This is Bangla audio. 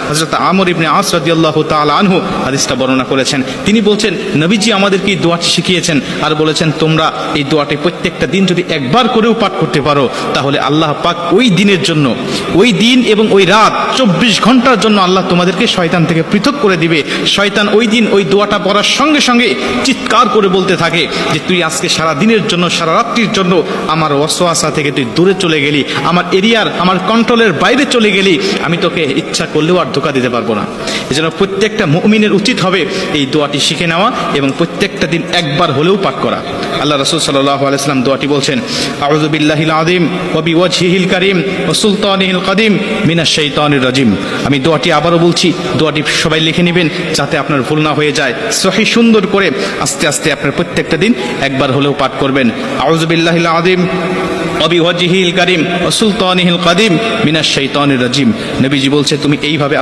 হযরত আমর ইবনে আস রাদিয়াল্লাহু তাআলা আনহু হাদিসটা বর্ণনা করেছেন। তিনি বলছেন, নবীজি আমাদেরকে এই দোয়াটি শিখিয়েছেন আর বলেছেন, তোমরা এই দোয়াটি প্রত্যেকটা দিন যদি একবার করেও পাঠ করতে পারো, তাহলে আল্লাহ পাক ওই দিনের জন্য, ওই দিন এবং ওই রাত 24 ঘন্টার জন্য আল্লাহ তোমাদেরকে শয়তান থেকে পৃথক করে দিবে। শয়তান ওই দিন ওই দোয়াটা পড়ার সঙ্গে সঙ্গে চিৎকার করে বলতে থাকে যে, তুই আজকে সারা দিনের জন্য, সারা রাত্রির জন্য আমার ওয়াসওয়াসা থেকে তুই দূরে চলে গেলি, আমার এরিয়ার, আমার কন্ট্রোলের বাইরে চলে গেলি, আমি তোকে ইচ্ছা করলেও আর ধোঁকা দিতে পারবো না। এজন্য প্রত্যেকটা মুমিনের উচিত হবে এই দোয়াটি শিখে নেওয়া এবং প্রত্যেকটা দিন একবার হলেও পাঠ করা। আল্লাহ রাসূল সাল্লাল্লাহু আলাইহি ওয়াসাল্লাম দোয়াটি বলছেন, আউযু বিল্লাহিল আযীম ওয়া বিওয়াজহিল কারীম ওয়া সুলতানিহিল কাদিম মিনাশ শাইতানির রাজিম। আমি দোয়াটি আবারও বলছি, দোয়াটি সবাই লিখে নেবেন যাতে আপনার ভুল না হয়ে যায়। সহি সুন্দর করে আস্তে আস্তে আপনার প্রত্যেকটা দিন একবার হলেও পাঠ করবেন। আউযু বিল্লাহিল আযীম ওয়া বিওয়াজহিল কারীম ওয়া সুলতানিহিল কাদিম মিনাশ শাইতানির রাজিম। নবীজি বলছে, তুমি এইভাবে